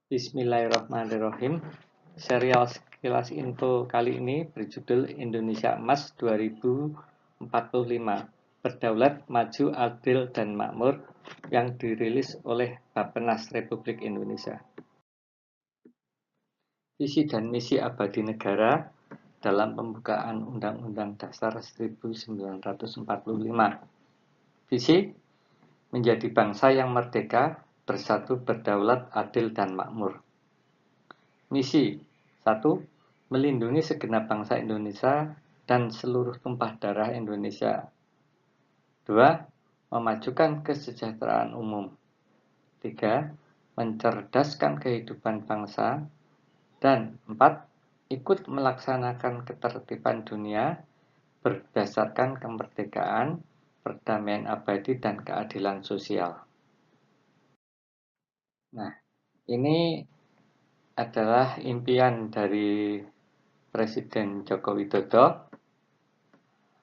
Bismillahirrahmanirrahim. Serial Sekilas Info kali ini berjudul Indonesia Emas 2045. Berdaulat, Maju, Adil, dan Makmur yang dirilis oleh Bappenas Republik Indonesia. Visi dan misi abadi negara dalam pembukaan Undang-Undang Dasar 1945. Visi menjadi bangsa yang merdeka, bersatu, berdaulat, adil, dan makmur. Misi 1. Melindungi segenap bangsa Indonesia dan seluruh tumpah darah Indonesia. 2. Memajukan kesejahteraan umum. 3. Mencerdaskan kehidupan bangsa. Dan 4. Ikut melaksanakan ketertiban dunia berdasarkan kemerdekaan, perdamaian abadi, dan keadilan sosial. Nah, ini adalah impian dari Presiden Joko Widodo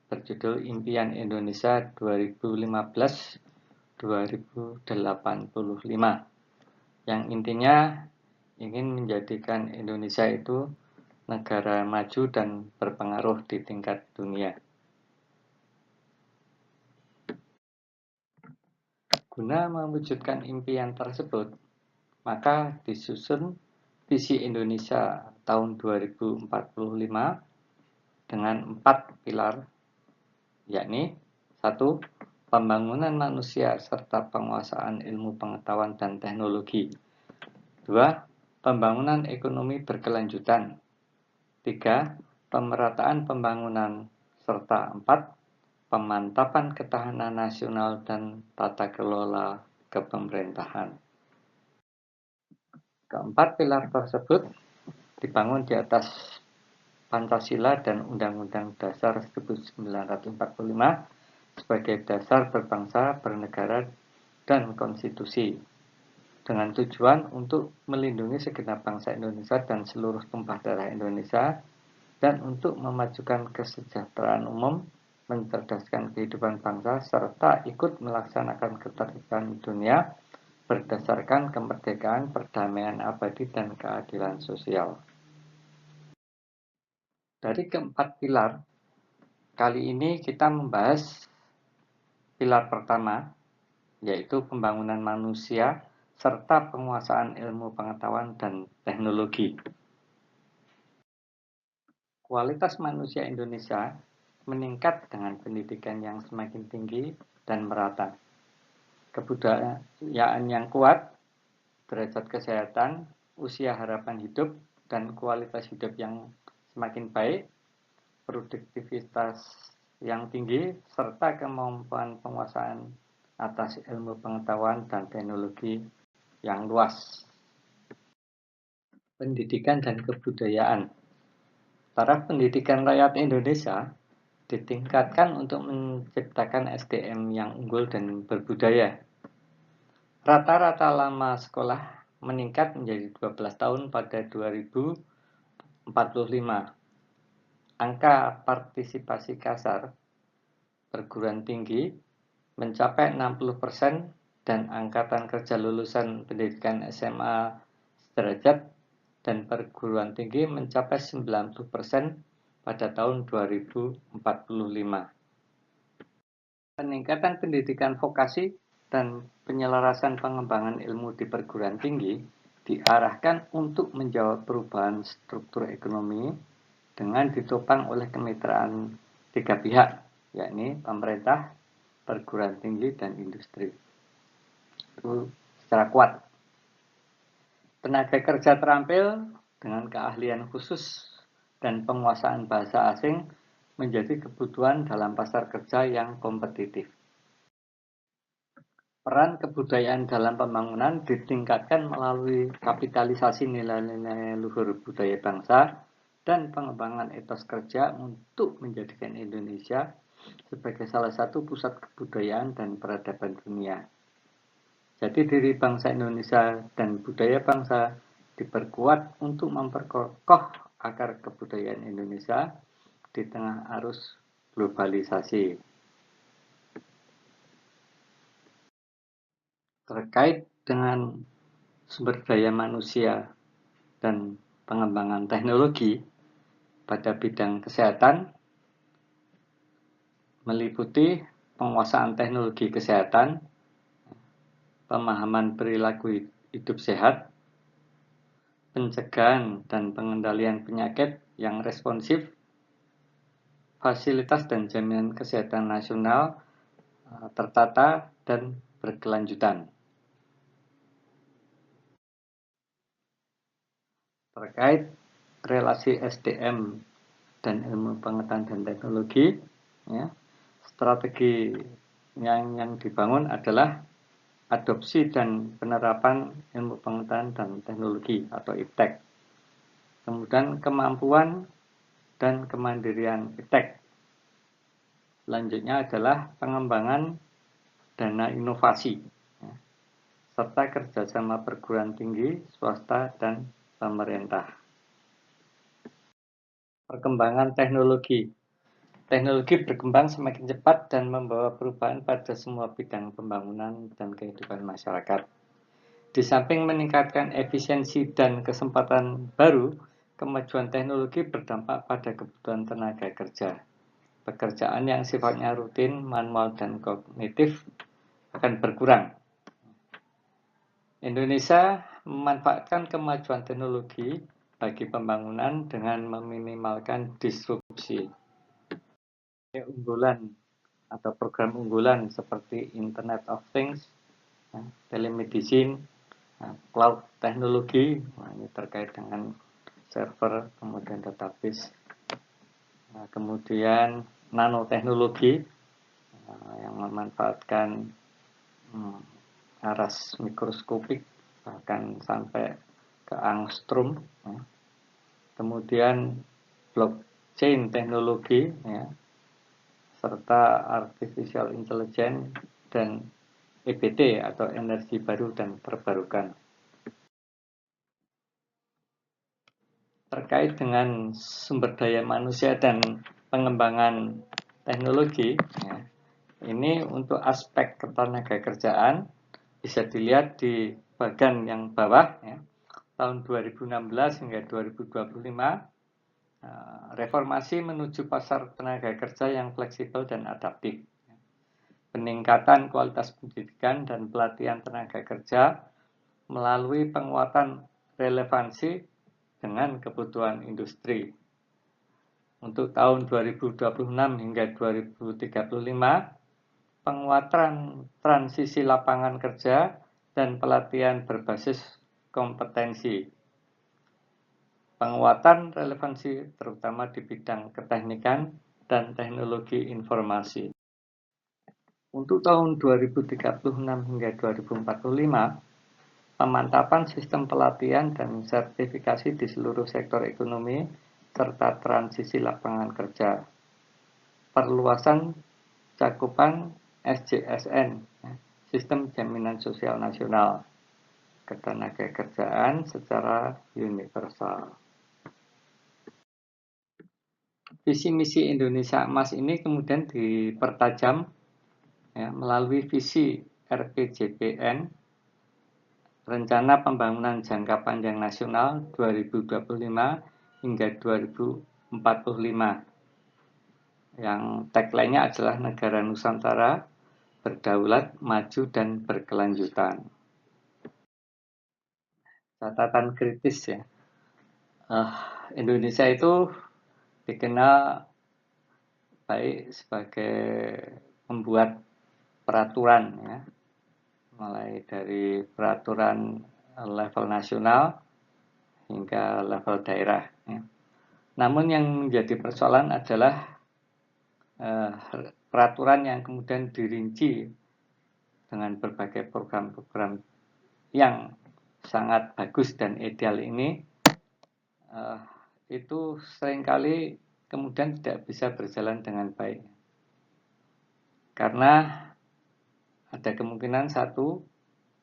berjudul Impian Indonesia 2015-2085 yang intinya ingin menjadikan Indonesia itu negara maju dan berpengaruh di tingkat dunia. Guna mewujudkan impian tersebut, maka disusun visi Indonesia tahun 2045 dengan 4 pilar, yakni 1. Pembangunan manusia serta penguasaan ilmu pengetahuan dan teknologi. 2. Pembangunan ekonomi berkelanjutan. 3. Pemerataan pembangunan. Serta 4. Pemantapan ketahanan nasional dan tata kelola kepemerintahan. Keempat pilar tersebut dibangun di atas Pancasila dan Undang-Undang Dasar 1945 sebagai dasar berbangsa, bernegara, dan konstitusi, dengan tujuan untuk melindungi segenap bangsa Indonesia dan seluruh tumpah darah Indonesia, dan untuk memajukan kesejahteraan umum, mencerdaskan kehidupan bangsa, serta ikut melaksanakan ketertiban dunia berdasarkan kemerdekaan, perdamaian abadi, dan keadilan sosial. Dari keempat pilar, kali ini kita membahas pilar pertama, yaitu pembangunan manusia serta penguasaan ilmu pengetahuan dan teknologi. Kualitas manusia Indonesia meningkat dengan pendidikan yang semakin tinggi dan merata, kebudayaan yang kuat, derajat kesehatan, usia harapan hidup, dan kualitas hidup yang semakin baik, produktivitas yang tinggi, serta kemampuan penguasaan atas ilmu pengetahuan dan teknologi yang luas. Pendidikan dan kebudayaan. Taraf pendidikan rakyat Indonesia ditingkatkan untuk menciptakan SDM yang unggul dan berbudaya. Rata-rata lama sekolah meningkat menjadi 12 tahun pada 2045. Angka partisipasi kasar perguruan tinggi mencapai 60% dan angkatan kerja lulusan pendidikan SMA sederajat dan perguruan tinggi mencapai 90% pada tahun 2045. Peningkatan pendidikan vokasi dan penyelarasan pengembangan ilmu di perguruan tinggi diarahkan untuk menjawab perubahan struktur ekonomi dengan ditopang oleh kemitraan 3 pihak, yakni pemerintah, perguruan tinggi, dan industri. Itu secara kuat. Tenaga kerja terampil dengan keahlian khusus dan penguasaan bahasa asing menjadi kebutuhan dalam pasar kerja yang kompetitif. Peran kebudayaan dalam pembangunan ditingkatkan melalui kapitalisasi nilai-nilai luhur budaya bangsa dan pengembangan etos kerja untuk menjadikan Indonesia sebagai salah satu pusat kebudayaan dan peradaban dunia. Jati diri bangsa Indonesia dan budaya bangsa diperkuat untuk memperkokoh akar kebudayaan Indonesia di tengah arus globalisasi. Terkait dengan sumber daya manusia dan pengembangan teknologi pada bidang kesehatan meliputi penguasaan teknologi kesehatan, pemahaman perilaku hidup sehat, pencegahan dan pengendalian penyakit yang responsif, fasilitas dan jaminan kesehatan nasional tertata dan berkelanjutan. Terkait relasi SDM dan ilmu pengetahuan dan teknologi, ya, strategi yang dibangun adalah adopsi dan penerapan ilmu pengetahuan dan teknologi atau IPTEK. Kemudian kemampuan dan kemandirian IPTEK. Selanjutnya adalah pengembangan dana inovasi, ya, serta kerjasama perguruan tinggi, swasta, dan pemerintah. Perkembangan teknologi. Teknologi berkembang semakin cepat dan membawa perubahan pada semua bidang pembangunan dan kehidupan masyarakat. Di samping meningkatkan efisiensi dan kesempatan baru, kemajuan teknologi berdampak pada kebutuhan tenaga kerja. Pekerjaan yang sifatnya rutin, manual, dan kognitif akan berkurang. Indonesia memanfaatkan kemajuan teknologi bagi pembangunan dengan meminimalkan disrupsi. Unggulan atau program unggulan seperti Internet of Things, telemedicine, cloud teknologi, ini terkait dengan server, kemudian database, kemudian nanoteknologi yang memanfaatkan aras mikroskopik bahkan sampai ke angstrom, kemudian blockchain teknologi, serta artificial intelligence dan EBT atau energi baru dan terbarukan. Terkait dengan sumber daya manusia dan pengembangan teknologi, ini untuk aspek ketenagakerjaan bisa dilihat di bagian yang bawah, tahun 2016 hingga 2025, reformasi menuju pasar tenaga kerja yang fleksibel dan adaptif. Peningkatan kualitas pendidikan dan pelatihan tenaga kerja melalui penguatan relevansi dengan kebutuhan industri. Untuk tahun 2026 hingga 2035, penguatan transisi lapangan kerja dan pelatihan berbasis kompetensi. Penguatan relevansi terutama di bidang keteknikan dan teknologi informasi. Untuk tahun 2036 hingga 2045, pemantapan sistem pelatihan dan sertifikasi di seluruh sektor ekonomi serta transisi lapangan kerja. Perluasan cakupan SJSN, Sistem Jaminan Sosial Nasional, ketenagakerjaan secara universal. Visi misi Indonesia Emas ini kemudian dipertajam melalui visi RPJPN, Rencana Pembangunan Jangka Panjang Nasional 2025 hingga 2045. Yang tagline-nya adalah Negara Nusantara berdaulat, maju, dan berkelanjutan. Catatan kritis ya. Indonesia itu dikenal baik sebagai pembuat peraturan, ya, mulai dari peraturan level nasional hingga level daerah. Ya. Namun yang menjadi persoalan adalah peraturan yang kemudian dirinci dengan berbagai program-program yang sangat bagus dan ideal ini, itu seringkali kemudian tidak bisa berjalan dengan baik. Karena ada kemungkinan satu,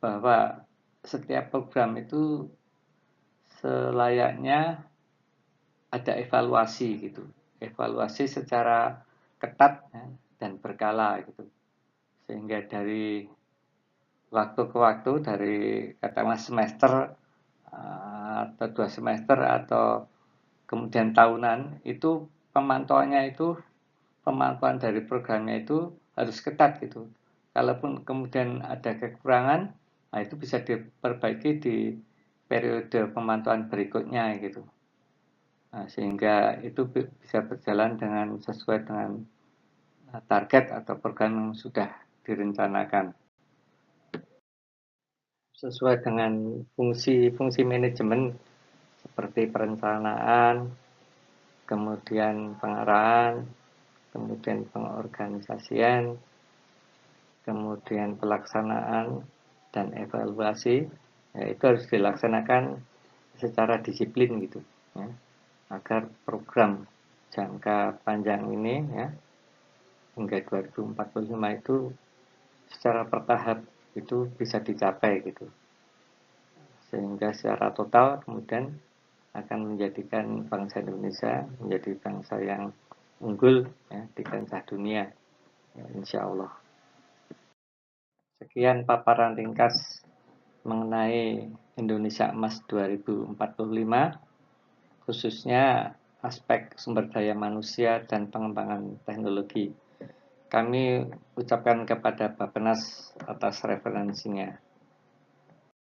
bahwa setiap program itu selayaknya ada evaluasi gitu. Evaluasi secara ketat, ya, dan berkala gitu. Sehingga dari waktu ke waktu dari katakanlah semester atau 2 semester atau kemudian tahunan itu pemantauannya itu pemantauan dari programnya itu harus ketat gitu. Kalaupun kemudian ada kekurangan, nah itu bisa diperbaiki di periode pemantauan berikutnya gitu. Nah, sehingga itu bisa berjalan dengan sesuai dengan target atau program yang sudah direncanakan. Sesuai dengan fungsi-fungsi manajemen seperti perencanaan, kemudian pengarahan, kemudian pengorganisasian, kemudian pelaksanaan dan evaluasi, ya, itu harus dilaksanakan secara disiplin gitu, ya, agar program jangka panjang ini ya hingga 2045 itu secara bertahap itu bisa dicapai gitu, sehingga secara total kemudian akan menjadikan bangsa Indonesia menjadi bangsa yang unggul ya, di kancah dunia, ya, insya Allah. Sekian paparan ringkas mengenai Indonesia Emas 2045, khususnya aspek sumber daya manusia dan pengembangan teknologi. Kami ucapkan kepada Bappenas atas referensinya.